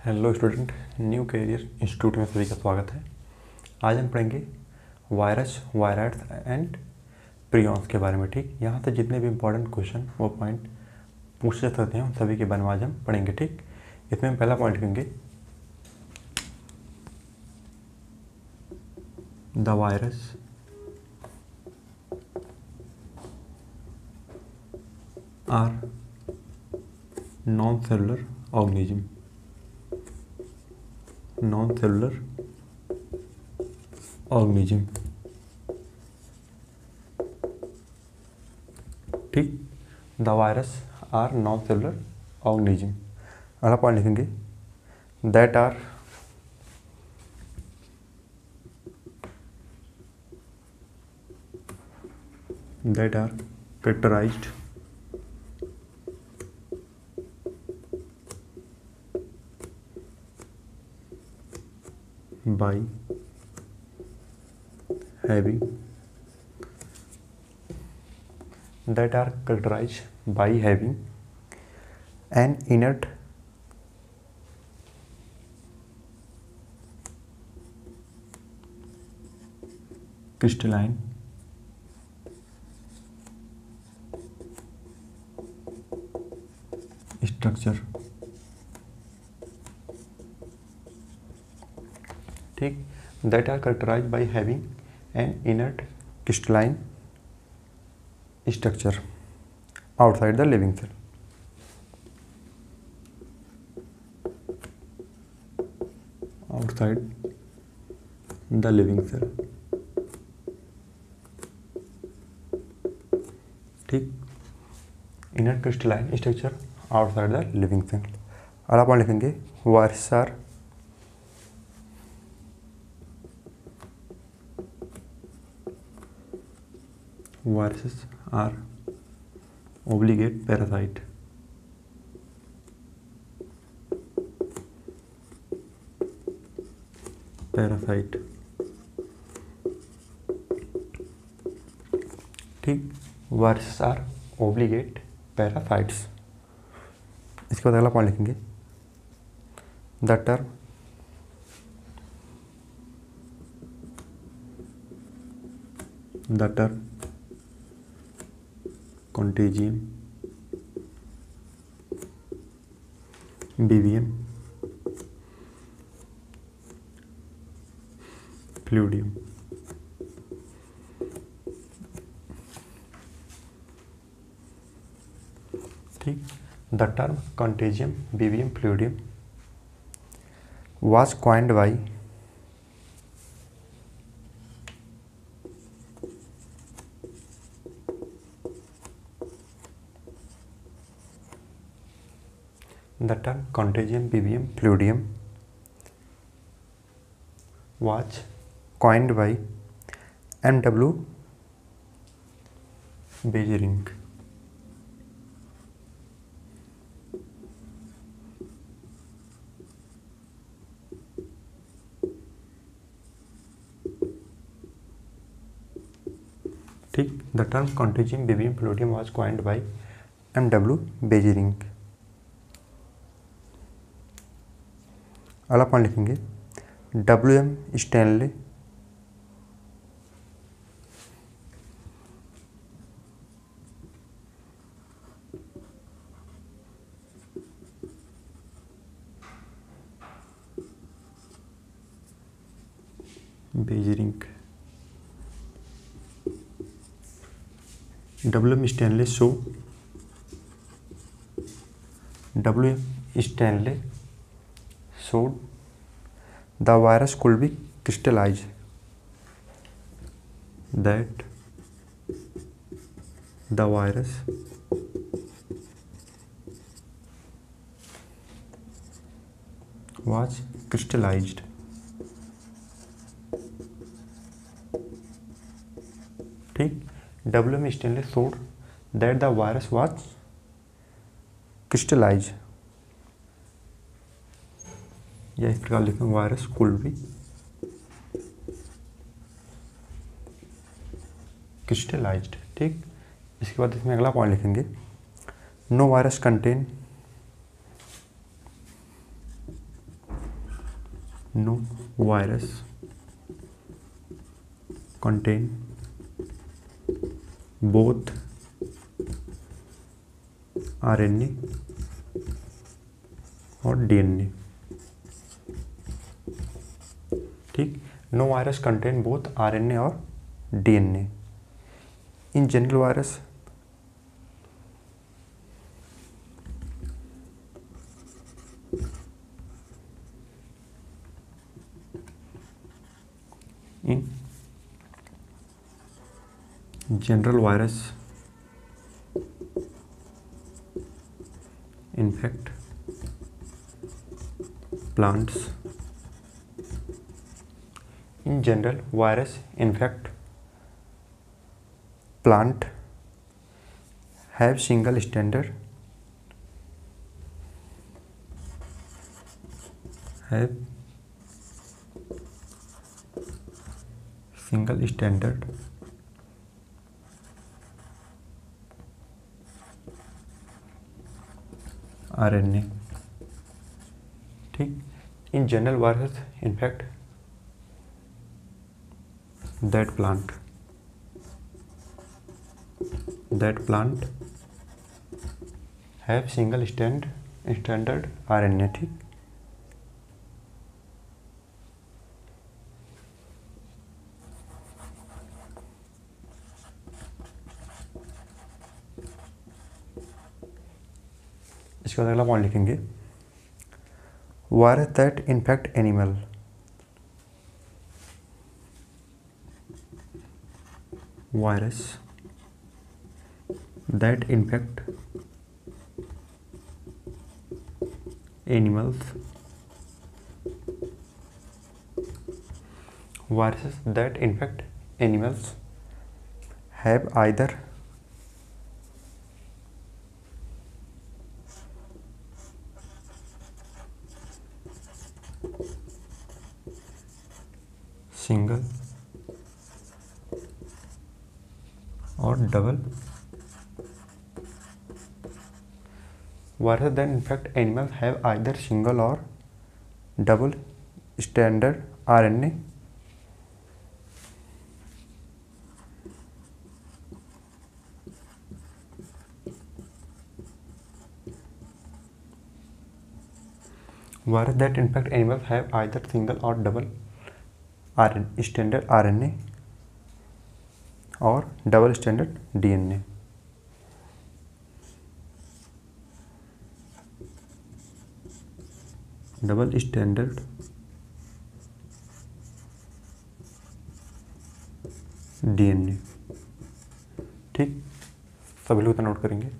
Hello student, new career institute में सभी का स्वागत है। आज हम पढ़ेंगे वायरस, वायराइड्स एंड प्रियॉन्स के बारे में। ठीक, यहाँ से जितने भी इंपॉर्टेंट क्वेश्चन वो पॉइंट पूछ सकते हैं उन सभी के बारे में आज हम पढ़ेंगे। ठीक, इसमें हम पहला पॉइंट लिखेंगे the virus are non cellular organism. Non cellular organism. ठीक, the virus are non cellular organism. अगला पॉइंट लिखेंगे that are characterized by having an inert crystalline structure। ठीक, that are characterized by having an inert crystalline structure outside the living cell। outside the living cell। ठीक, inert crystalline structure outside the living cell। अगला point लिखेंगे viruses are obligate parasite। ठीक, viruses are obligate parasites। इसके बाद अगला point लिखेंगे the term contagium BVM fluidium। ठीक, the term contagium BVM fluidium was coined by M.W. Beijering। ठीक, the term contagium BVM fluidium was coined by M.W. Beijering। अगला point लिखेंगे WM Stanley Beijerinck. WM Stanley showed the virus could be crystallized, that the virus was crystallized। ठीक, WM Stanley showed that the virus was crystallized। या इस प्रकार लिखेंगे virus could be crystallised. ठीक, इसके बाद इसमें अगला पॉइंट लिखेंगे no virus contain no virus contain both RNA और डीएनए। ठीक, no virus contain both RNA और DNA. In general virus in general virus infect plants. In general virus infect plant have single standard RNA। ठीक, इन general virus infect that plant have single standard RNA। ठीक, इसके बाद अगला point लिखेंगे, virus that infect animal. Virus that infect animals. Viruses that infect animals have either single or double viruses that infect animals have either single or double stranded RNA viruses that infect animals have either single or double stranded RNA और double standard DNA। Double standard DNA। ठीक, सभी लोग note करेंगे।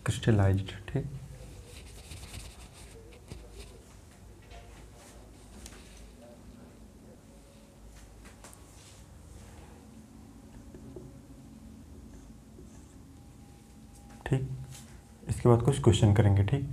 Crystallised. ठीक, ठीक, इसके बाद कुछ क्वेश्चन करेंगे। ठीक,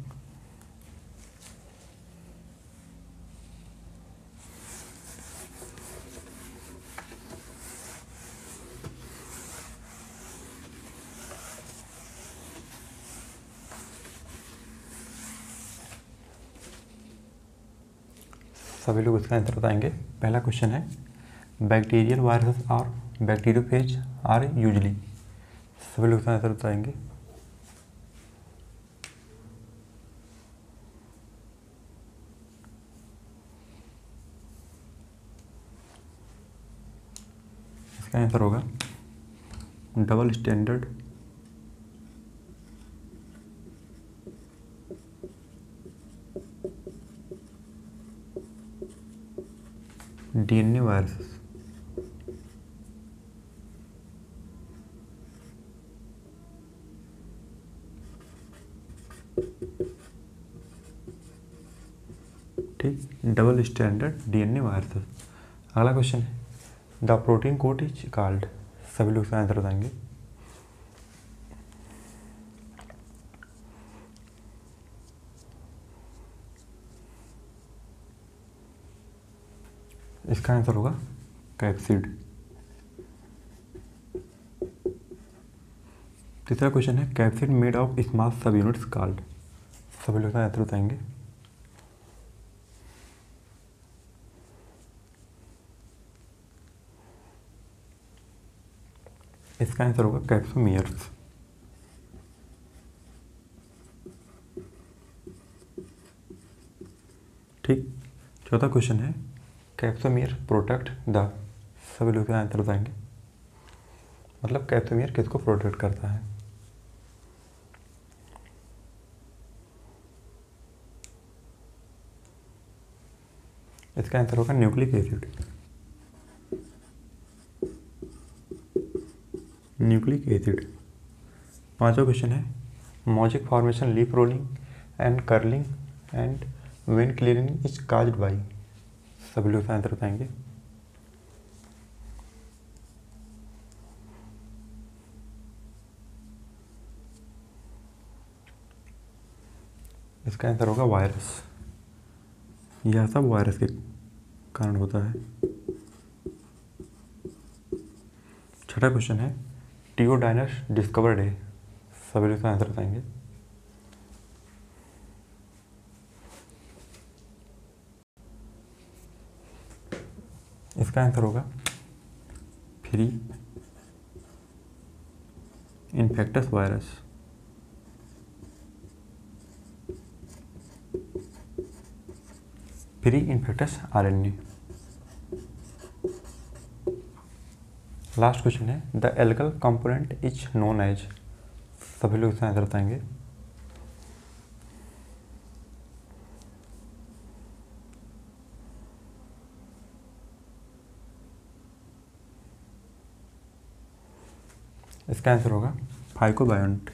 सभी लोग इसका आंसर बताएंगे। पहला क्वेश्चन है, बैक्टीरियल वायरस और बैक्टीरियोफेज आर यूजली। सभी लोग इसका आंसर बताएंगे। इसका आंसर होगा डबल स्टैंडर्ड DNA वायरस। ठीक, डबल स्टैंडर्ड DNA वायरस। अगला क्वेश्चन है, the protein code is called. सभी लोग इसका आंसर बताएंगे। इसका आंसर होगा कैप्सिड। तीसरा क्वेश्चन है कैप्सिड मेड ऑफ स्मॉल सब यूनिट्स कॉल्ड। सभी लोग आंसर बताएंगे। इसका आंसर होगा कैप्सोमियर्स। ठीक। चौथा क्वेश्चन है कैप्सोमियर प्रोटेक्ट द। सभी लोग आंसर बताएंगे। मतलब कैप्सोमियर किसको प्रोटेक्ट करता है? इसका आंसर होगा न्यूक्लिक एसिड। Nucleic acid. पांचवा क्वेश्चन है mosaic formation leaf rolling and curling and wind clearing is caused by. सभी लोग आंसर बताएंगे। इसका आंसर होगा वायरस। यह सब वायरस के कारण होता है। छठा क्वेश्चन है टियोडाइनस डिस्कवर्ड है। सभी लोग आंसर बताएंगे। इसका आंसर होगा free infectious virus. Free infectious RNA. Last question है the algal component is known as. सभी लोग इसका आंसर बताएंगे। इसका आंसर होगा फाइकोबायोंट।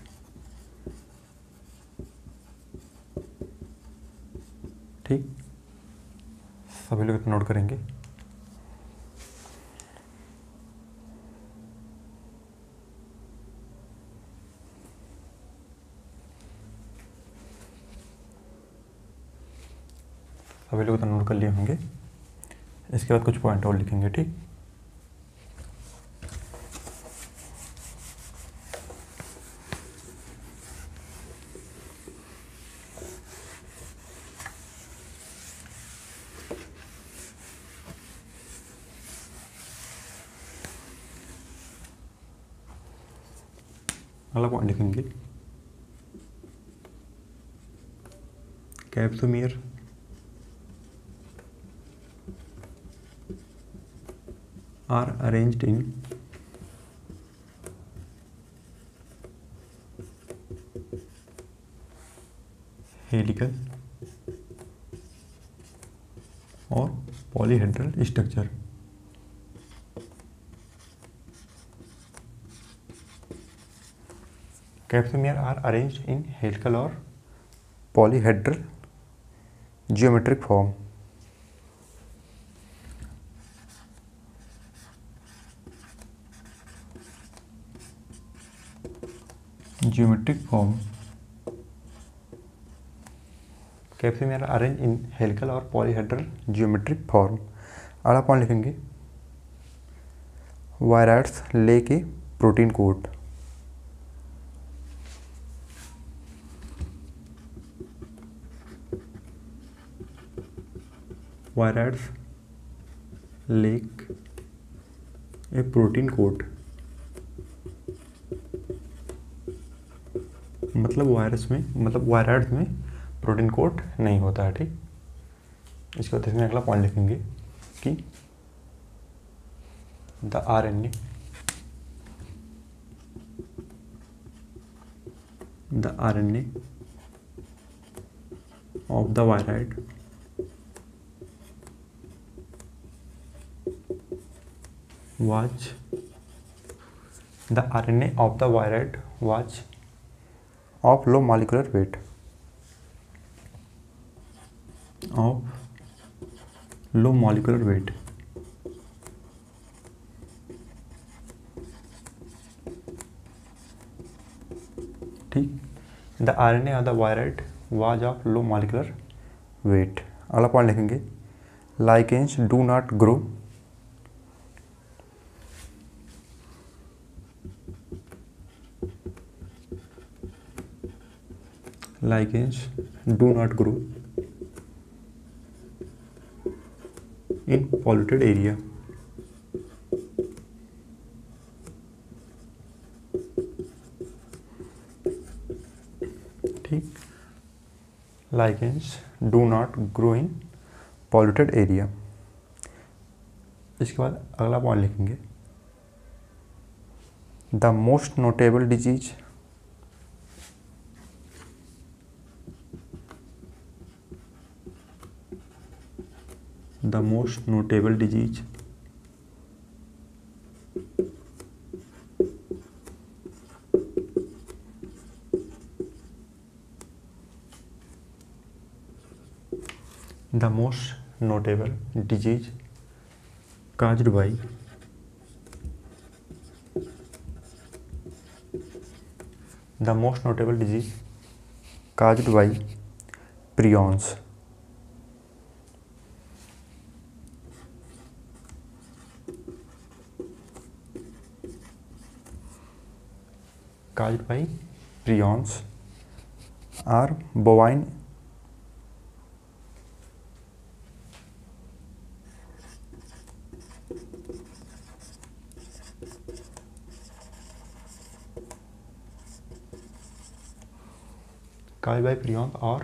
ठीक। सभी लोग नोट करेंगे। सभी लोग नोट कर लिए होंगे। इसके बाद कुछ पॉइंट और लिखेंगे। ठीक। अगला पॉइंट लिखेंगे capsomere are arranged in helical और polyhedral structure. Capsomere are arranged in helical और polyhedral geometric form. Geometric form. Capsomere arrange in helical और पॉलीहेड्रल जियोमेट्रिक फॉर्म। अगला पॉइंट लिखेंगे viroids lack protein coat. Viroids lack a protein coat. मतलब viroids में protein coat नहीं होता है। ठीक। इसके बाद इसमें अगला पॉइंट लिखेंगे कि the RNA of the wired was of low molecular weight। ठीक। The RNA of the wired was of low molecular weight. अगला पॉइंट लिखेंगे lichens do not grow lichens do not grow in polluted area. ठीक, lichens do not grow in polluted area. इसके बाद अगला point लिखेंगे, the most notable disease the most notable disease caused by prions. Caused by prions are bovine और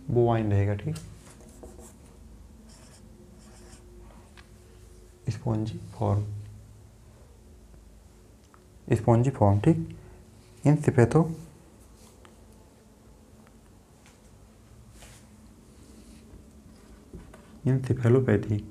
bovine रहेगा। ठीक, spongiform. ठीक, in encephalopathy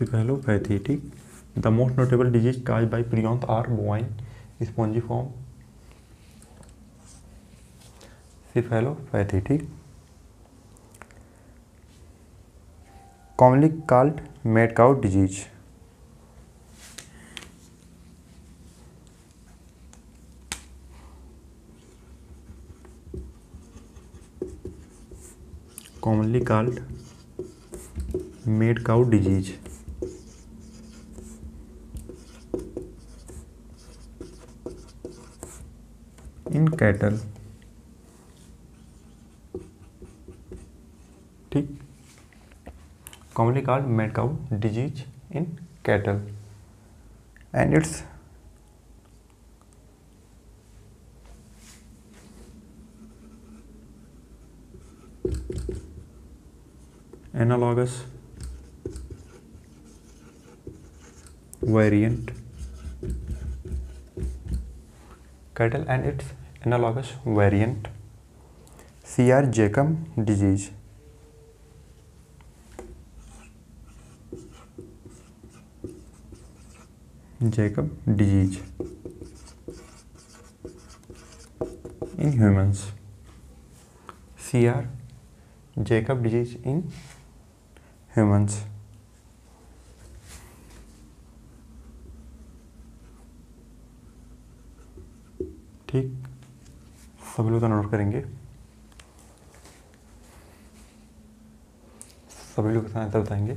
cephalopathy. ठीक, the most notable disease cause by prions are bovine spongiform cephalopathy. ठीक, commonly called mad cow disease. commonly called mad cow disease. In cattle, ठीक, commonly called mad cow disease in cattle, and its analogous variant cattle and its analogous variant C.R. Jacob disease. Jacob disease in humans. C.R. Jacob disease in humans. ठीक, सभी लोग note करेंगे। सभी लोग answer बताएंगे।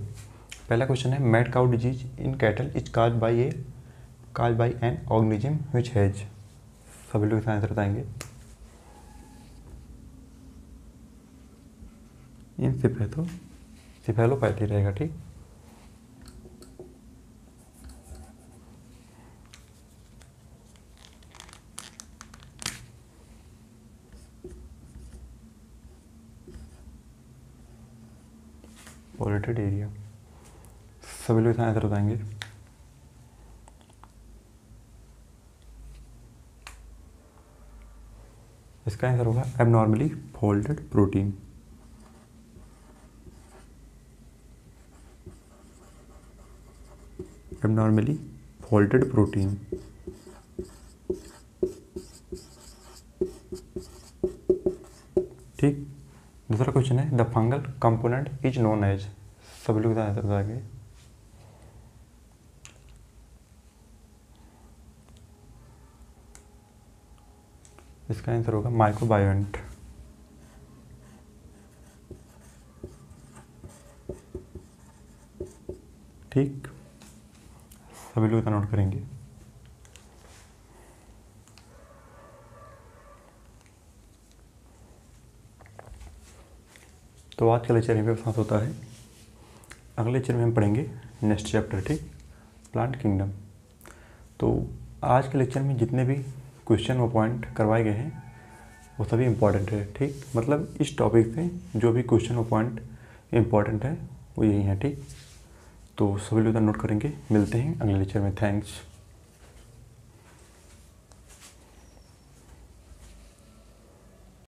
पहला question है mad cow disease in cattle is caused by an organism which has. सभी लोग आंसर बताएंगे। इन सिफेलोपैथी रहेगा। ठीक, पॉल्यूटेड एरिया, सभी लोग आंसर बताएंगे। इसका आंसर होगा abnormally folded protein. Abnormally folded protein. ठीक, दूसरा क्वेश्चन है the fungal component is known as. सभी लोग बताएंगे। इसका आंसर होगा माइक्रोबायोन्ट। ठीक, सभी लोग नोट करेंगे। तो आज का लेक्चर यहीं पे समाप्त होता है। अगले लेक्चर में हम पढ़ेंगे नेक्स्ट चैप्टर, ठीक, प्लांट किंगडम। तो आज के लेक्चर में जितने भी क्वेश्चन व पॉइंट करवाए गए हैं वो सभी इम्पॉर्टेंट है, ठीक। मतलब इस टॉपिक से जो भी क्वेश्चन व पॉइंट इम्पॉर्टेंट है वो यही है, ठीक। तो सभी लोग नोट करेंगे। मिलते हैं अगले लेक्चर में। थैंक्स।